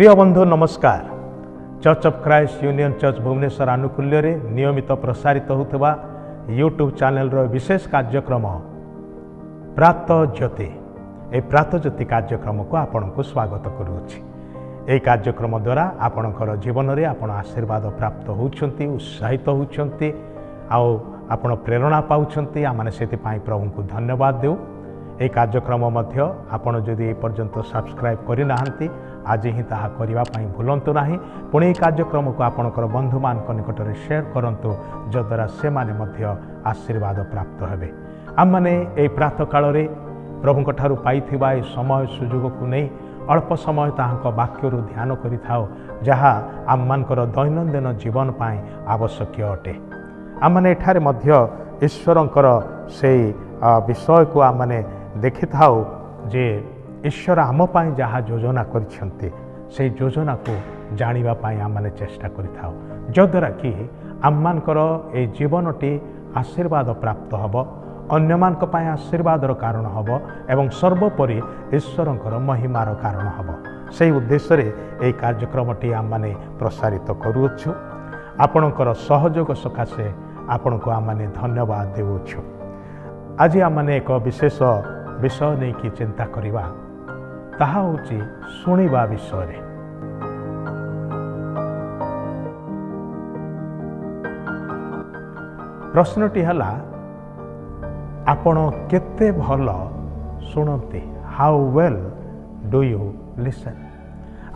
प्रिय बंधु नमस्कार। Church of Christ Union Church Bhubaneswar आनुकूल्य रे नियमित प्रसारित होता यूट्यूब चैनल रो विशेष कार्यक्रम प्रातः ज्योति ए प्रातः ज्योति कार्यक्रम को आपन को स्वागत करूछि। ए कार्यक्रम द्वारा आपणकर जीवन रे आपण आशीर्वाद प्राप्त होउछंती, उत्साहित होउछंती, आपण प्रेरणा पाउछंती। आमने सेति पाई प्रभु को धन्यवाद देउ। ए कार्यक्रम मध्य आपण जदि ए पर्यंत सब्सक्राइब करि नाहंती आज ही ताहा करिवा पाई भूलंतु नाही। पुणी ए कार्यक्रम को आपणकर बंधु मान निकट में शेयर करंतु जद्वारा से माने मध्य आशीर्वाद प्राप्त हेबे। आम माने ए प्रातः काल रे प्रभु ठारू पाइथिबा ए समय सुजोग को नहीं अल्प समय ताहांक वाक्य ध्यान करिथाओ जहा आम मानकर दैनंदिन जीवन पाई आवश्यक अटे। आम माने एठारे मध्य ईश्वरंकर से विषय को आम माने देखि थाओ जे ईश्वर आम पाई जहा योजना करिसेंते से योजना को जानिबा पाई आम माने चेष्टा करिथाओ जद्वारा कि आम मानकर ए जीवनटी आशीर्वाद प्राप्त हबो, अन्य मानक पाई आशीर्वादर कारण हबो एवं सर्वोपरि ईश्वरंकर महिमार कारण हबो। से उद्देश्य रे ए कार्यक्रमटी आम माने प्रसारित करूछु। आपणकर सहयोग सकाशे आपनको आम माने धन्यवाद देउछु। आज आम माने एक विशेष विषय नहीं कि चिंता करिवा ताहा होची सुनिबा विषय रे। प्रश्नटी हला आपण केते भल सुनते, how well do you listen.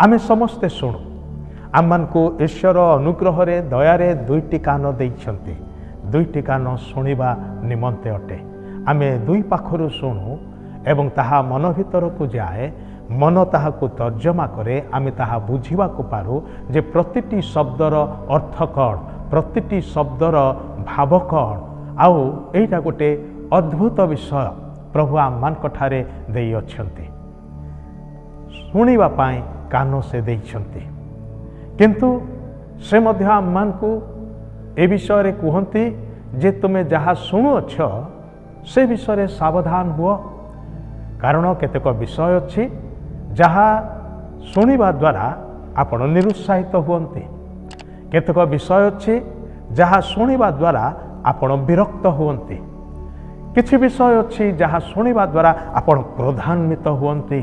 आमे समस्ते सुनु। आम मान को ईश्वर अनुग्रह रे दया रे दुईटी कान देइछंती। दुईटी कान सुनिबा निमंते अटे। आमे दुई पाखरु सुनु एवं ताहा मन भीतर को जाए, मन ताहा को तर्जमा करे, आमे ताहा बुझिबा को पारू जे प्रतिटी शब्दर अर्थ कौन, प्रतिटी शब्दर भाव कौन। आउ एटा गोटे अद्भुत विषय प्रभु आम मान कठारे देई अछंती। सुनिबा पाई कान से देइछंती, किंतु से मध्य आम मान को ए विषय रे कहंती जे तुमे जहा सुनु अछ से विषय रे सावधान हुओ। कारण केतेक विषय अच्छी जहा सुनिबा द्वारा आपण निरुत्साहित हुअन्ते, केतेक विषय अच्छी जहा सुनिबा द्वारा आपण विरक्त हुअन्ते, किछि विषय अच्छी जहा सुनिबा द्वारा आपण क्रोधान्वित हुअन्ते,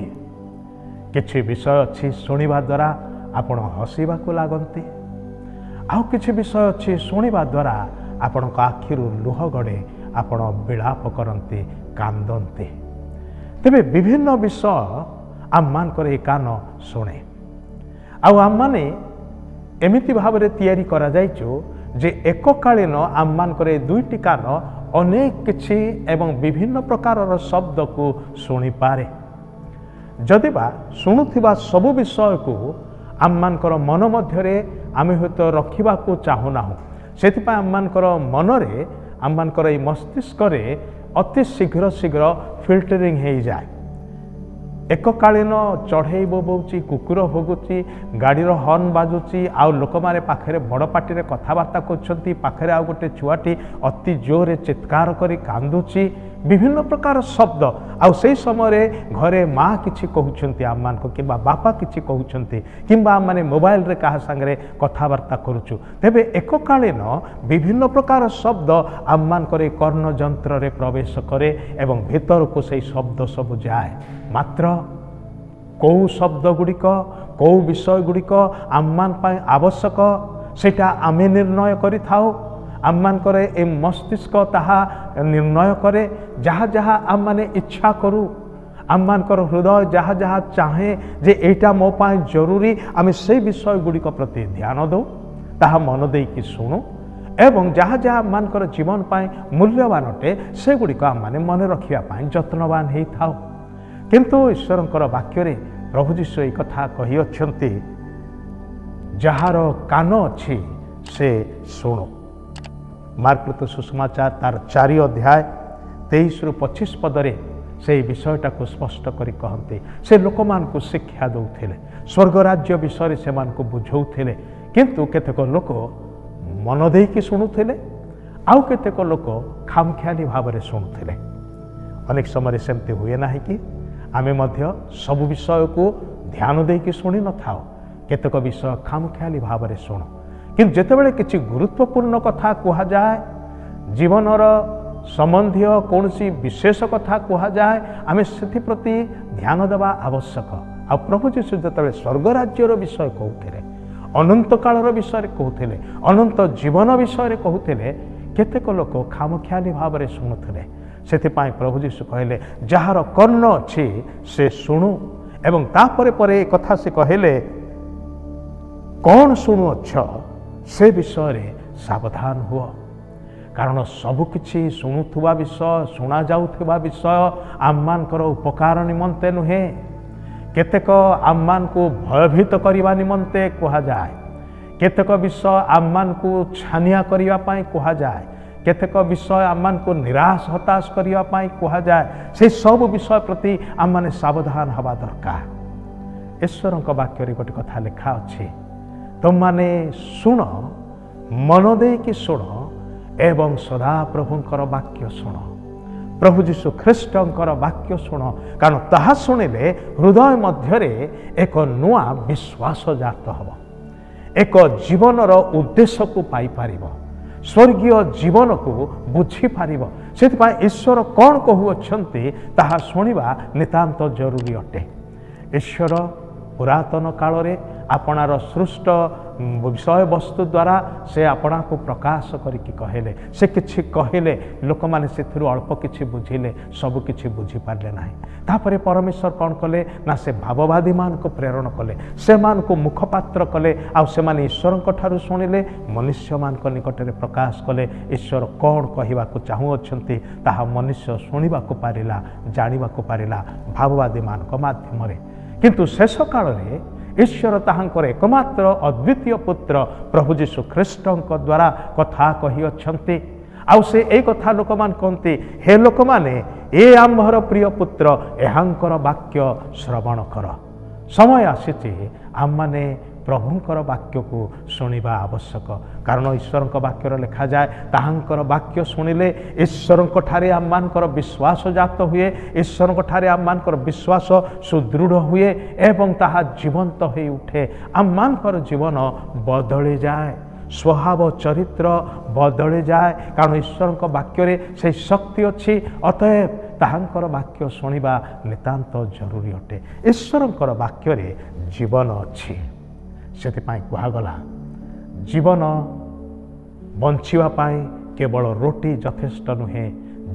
किछि विषय अच्छी सुनिबा द्वारा आपण हसिबा को लागन्ते, आउ किछि विषय अच्छी सुनिबा द्वारा आपण आखिरु लुह गड़े, आपण विलाप करन्ते, कांदन्ते। तेबे विभिन्न विषय आम मान करे कान शुणे। आउ आम माने एमिति भावरे तैयारी करा जाइचो जे एककालीन आम मान करे दुईटी कान अनेक किछि एवं विभिन्न प्रकारर शब्द को शुणी पारे। जदिबा शुणुथिबा सबु विषय को आम मानकर मन मध्यरे आमे होतो रखिबा को चाहुनाहु, सेतिपा आम मानकर मनरे आम मानकर ए मस्तिष्क रे अति शीघ्र शीघ्र फिल्टरिंग हो जाए। एककालीन चढ़ई बोबौची, कुकुर भोगुची, गाड़ी हर्न बाजुची, आउ लोक माने पाखरे बड़ पार्टी रे कथबार्ता करछंती, पाखरे आउ गोटे छुआटी अति जोरे चित्कार करी कांदुची, विभिन्न प्रकार शब्द। आउ से समय घरे माँ किछि कहउछंती आम मान को, किबा बापा किछि कहउछंती, किबा आम माने मोबाइल रे कहा संगे कथबार्ता करूछु। तेबे एककालीन विभिन्न प्रकार शब्द आम मान करे कर्ण यंत्र रे प्रवेश करे एवं भीतर को से शब्द सब जाए। मात्र कौ शब्द गुड़िक कौ विषय गुड़िक आम मान पाई आवश्यक सेटा आमे निर्णय करि थाओ। आम मान करे ए मस्तिष्क ताहा निर्णय करे। जहाँ जहाँ आम माने इच्छा करू, आम मान कर हृदय जहाँ जहाँ चाहे जे एटा मो पाई जरूरी, आमे से विषय गुड़िक प्रति ध्यान दो, ताहा मन देई कि सुनु एवं जहाँ जहाँ मान कर जीवन पाई मूल्यवान अटे से गुड़िक आम माने मन रखिया पाई यत्नवान हेई थाओ। किंतु ईश्वरंकर वाक्य रे प्रभु जीशु एक कथा कहि अछंती, जहार कान अछि से सुनो। मार्क सुसमाचार तार 4 अध्याय 23 रु 25 पदरे से विषयटा को स्पष्ट करी कहते। से लोक मान को शिक्षा दौथिले, स्वर्ग राज्य विषय से मान को बुझौथिले, किंतु केतेक लोक मन देकी शुणुथिले, आउ केतेक लोक खामख्याली भाव शुणुथिले। अनेक समय सेमती हुए ना कि आमे मध्य सब विषय को ध्यान देकी शुणी न थाओ, କେତେକ ବିଷୟ ଖାମଖିଆଲି ଭାବରେ ଶୁଣୁ। କିନ୍ତୁ ଯେତେବେଳେ କିଛି ଗୁରୁତ୍ୱପୂର୍ଣ୍ଣ କଥା କୁହାଯାଏ, ଜୀବନର ସମ୍ବନ୍ଧୀୟ କୌଣସି ବିଶେଷ କଥା କୁହାଯାଏ, ଆମେ ସେଥିପ୍ରତି ଧ୍ୟାନ ଦେବା ଆବଶ୍ୟକ। ଆଉ ପ୍ରଭୁ ଯୀଶୁ ଯେତେବେଳେ ସ୍ୱର୍ଗ ରାଜ୍ୟର ବିଷୟ କହୁଥିଲେ, ଅନନ୍ତ କାଳର ବିଷୟରେ କହୁଥିଲେ, ଅନନ୍ତ ଜୀବନ ବିଷୟରେ କହୁଥିଲେ, କେତେକ ଲୋକ ଖାମଖିଆଲି ଭାବରେ ଶୁଣୁଥିଲେ। ସେଥିପାଇଁ ପ୍ରଭୁ ଯୀଶୁ କହିଲେ, ଯାହାର କର୍ଣ୍ଣ ଅଛି ସେ ଶୁଣୁ। ଏବଂ ତାପରେ ପରେ ଏ କଥା ସେ କହିଲେ, କ'ଣ ଶୁଣୁଅଛ ସେ ବିଷୟରେ ସାବଧାନ ହୁଅ। କାରଣ ସବୁକିଛି ଶୁଣୁଥିବା ବିଷୟ, ଶୁଣାଯାଉଥିବା ବିଷୟ ଆମମାନଙ୍କର ଉପକାର ନିମନ୍ତେ ନୁହେଁ। କେତେକ ଆମମାନଙ୍କୁ ଭୟଭୀତ କରିବା ନିମନ୍ତେ କୁହାଯାଏ, କେତେକ ବିଷୟ ଆମମାନଙ୍କୁ ଛାନିଆ କରିବା ପାଇଁ କୁହାଯାଏ, କେତେକ ବିଷୟ ଆମମାନଙ୍କୁ ନିରାଶ ହତାଶ କରିବା ପାଇଁ କୁହାଯାଏ। ସେହି ସବୁ ବିଷୟ ପ୍ରତି ଆମମାନେ ସାବଧାନ ହେବା ଦରକାର। ଈଶ୍ୱରଙ୍କ ବାକ୍ୟରେ ଗୋଟେ କଥା ଲେଖା ଅଛି, ତୁମମାନେ ଶୁଣ, ମନ ଦେଇକି ଶୁଣ ଏବଂ ସଦାପ୍ରଭୁଙ୍କର ବାକ୍ୟ ଶୁଣ। ପ୍ରଭୁ ଯୀଶୁ ଖ୍ରୀଷ୍ଟଙ୍କର ବାକ୍ୟ ଶୁଣ, କାରଣ ତାହା ଶୁଣିଲେ ହୃଦୟ ମଧ୍ୟରେ ଏକ ନୂଆ ବିଶ୍ୱାସ ଜାତ ହେବ, ଏକ ଜୀବନର ଉଦ୍ଦେଶ୍ୟକୁ ପାଇପାରିବ, ସ୍ୱର୍ଗୀୟ ଜୀବନକୁ ବୁଝିପାରିବ। ସେଥିପାଇଁ ଈଶ୍ୱର କ'ଣ କହୁଅଛନ୍ତି ତାହା ଶୁଣିବା ନିତାନ୍ତ ଜରୁରୀ ଅଟେ। ଈଶ୍ୱର ପୁରାତନ କାଳରେ ଆପଣାର ସୃଷ୍ଟ ବିଷୟବସ୍ତୁ ଦ୍ୱାରା ସେ ଆପଣାକୁ ପ୍ରକାଶ କରିକି କହିଲେ। ସେ କିଛି କହିଲେ, ଲୋକମାନେ ସେଥିରୁ ଅଳ୍ପ କିଛି ବୁଝିଲେ, ସବୁ କିଛି ବୁଝିପାରିଲେ ନାହିଁ। ତାପରେ ପରମେଶ୍ୱର କ'ଣ କଲେ ନା, ସେ ଭାବବାଦୀମାନଙ୍କୁ ପ୍ରେରଣ କଲେ, ସେମାନଙ୍କୁ ମୁଖପାତ୍ର କଲେ, ଆଉ ସେମାନେ ଈଶ୍ୱରଙ୍କ ଠାରୁ ଶୁଣିଲେ, ମନୁଷ୍ୟମାନଙ୍କ ନିକଟରେ ପ୍ରକାଶ କଲେ। ଈଶ୍ୱର କ'ଣ କହିବାକୁ ଚାହୁଁଅଛନ୍ତି ତାହା ମନୁଷ୍ୟ ଶୁଣିବାକୁ ପାରିଲା, ଜାଣିବାକୁ ପାରିଲା ଭାବବାଦୀମାନଙ୍କ ମାଧ୍ୟମରେ। କିନ୍ତୁ ଶେଷ କାଳରେ ଈଶ୍ୱର ତାହାଙ୍କର ଏକମାତ୍ର ଅଦ୍ୱିତୀୟ ପୁତ୍ର ପ୍ରଭୁ ଯୀଶୁ ଖ୍ରୀଷ୍ଟଙ୍କ ଦ୍ୱାରା କଥା କହିଅଛନ୍ତି। ଆଉ ସେ ଏଇ କଥା ଲୋକମାନେ କହନ୍ତି, ହେ ଲୋକମାନେ, ଏ ଆମ୍ଭର ପ୍ରିୟ ପୁତ୍ର, ଏହାଙ୍କର ବାକ୍ୟ ଶ୍ରବଣ କର। ସମୟ ଆସିଛି ଆମମାନେ ପ୍ରଭୁଙ୍କର ବାକ୍ୟକୁ ଶୁଣିବା ଆବଶ୍ୟକ। କାରଣ ଈଶ୍ୱରଙ୍କ ବାକ୍ୟରେ ଲେଖାଯାଏ, ତାହାଙ୍କର ବାକ୍ୟ ଶୁଣିଲେ ଈଶ୍ୱରଙ୍କ ଠାରେ ଆମମାନଙ୍କର ବିଶ୍ୱାସ ଜାତ ହୁଏ, ଈଶ୍ୱରଙ୍କ ଠାରେ ଆମମାନଙ୍କର ବିଶ୍ୱାସ ସୁଦୃଢ଼ ହୁଏ ଏବଂ ତାହା ଜୀବନ୍ତ ହୋଇ ଉଠେ। ଆମମାନଙ୍କର ଜୀବନ ବଦଳିଯାଏ, ସ୍ୱଭାବ ଚରିତ୍ର ବଦଳିଯାଏ, କାରଣ ଈଶ୍ୱରଙ୍କ ବାକ୍ୟରେ ସେହି ଶକ୍ତି ଅଛି। ଅତଏବ ତାହାଙ୍କର ବାକ୍ୟ ଶୁଣିବା ନିତାନ୍ତ ଜରୁରୀ ଅଟେ। ଈଶ୍ୱରଙ୍କର ବାକ୍ୟରେ ଜୀବନ ଅଛି। ସେଥିପାଇଁ କୁହାଗଲା, ଜୀବନ ବଞ୍ଚିବା ପାଇଁ କେବଳ ରୁଟି ଯଥେଷ୍ଟ ନୁହେଁ,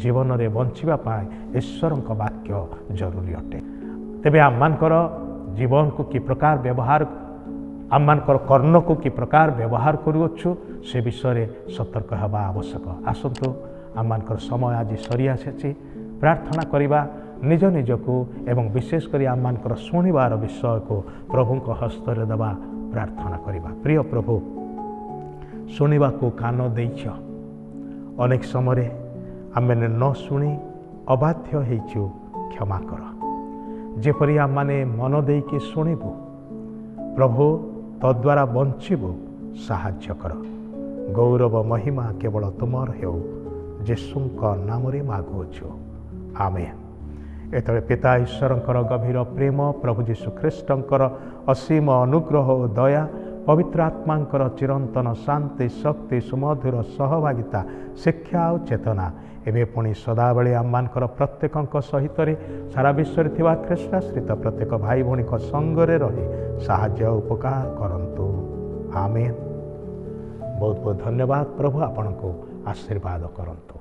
ଜୀବନରେ ବଞ୍ଚିବା ପାଇଁ ଈଶ୍ୱରଙ୍କ ବାକ୍ୟ ଜରୁରୀ ଅଟେ। ତେବେ ଆମମାନଙ୍କର ଜୀବନକୁ କି ପ୍ରକାର ବ୍ୟବହାର, ଆମମାନଙ୍କର କର୍ଣ୍ଣକୁ କି ପ୍ରକାର ବ୍ୟବହାର କରୁଅଛୁ ସେ ବିଷୟରେ ସତର୍କ ହେବା ଆବଶ୍ୟକ। ଆସନ୍ତୁ, ଆମମାନଙ୍କର ସମୟ ଆଜି ସରିଆସିଛି। ପ୍ରାର୍ଥନା କରିବା, ନିଜ ନିଜକୁ ଏବଂ ବିଶେଷ କରି ଆମମାନଙ୍କର ଶୁଣିବାର ବିଷୟକୁ ପ୍ରଭୁଙ୍କ ହସ୍ତରେ ଦେବା, ପ୍ରାର୍ଥନା କରିବା। ପ୍ରିୟ ପ୍ରଭୁ, ଶୁଣିବାକୁ କାନ ଦେଇଛ, ଅନେକ ସମୟରେ ଆମେମାନେ ନ ଶୁଣି ଅବାଧ୍ୟ ହେଇଛୁ, କ୍ଷମା କର। ଯେପରି ଆମମାନେ ମନ ଦେଇକି ଶୁଣିବୁ, ପ୍ରଭୁ ତଦ୍ୱାରା ବଞ୍ଚିବୁ, ସାହାଯ୍ୟ କର। ଗୌରବ ମହିମା କେବଳ ତୁମର ହେଉ, ଯୀଶୁଙ୍କ ନାମରେ ମାଗୁଅଛୁ, ଆମେନ୍। ଏତେବେଳେ ପିତା ଈଶ୍ୱରଙ୍କର ଗଭୀର ପ୍ରେମ, ପ୍ରଭୁ ଯୀଶୁ ଖ୍ରୀଷ୍ଟଙ୍କର ଅସୀମ ଅନୁଗ୍ରହ ଓ ଦୟା, ପବିତ୍ର ଆତ୍ମାଙ୍କର ଚିରନ୍ତନ ଶାନ୍ତି, ଶକ୍ତି, ସୁମଧୁର ସହଭାଗିତା, ଶିକ୍ଷା ଆଉ ଚେତନା ଏବେ ପୁଣି ସଦାବେଳେ ଆମମାନଙ୍କର ପ୍ରତ୍ୟେକଙ୍କ ସହିତରେ ସାରା ବିଶ୍ୱରେ ଥିବା ଖ୍ରୀଷ୍ଟାଶ୍ରିତ ପ୍ରତ୍ୟେକ ଭାଇ ଭଉଣୀଙ୍କ ସଙ୍ଗରେ ରହି ସାହାଯ୍ୟ ଉପକାର କରନ୍ତୁ, ଆମେନ୍। ବହୁତ ବହୁତ ଧନ୍ୟବାଦ। ପ୍ରଭୁ ଆପଣଙ୍କୁ ଆଶୀର୍ବାଦ କରନ୍ତୁ।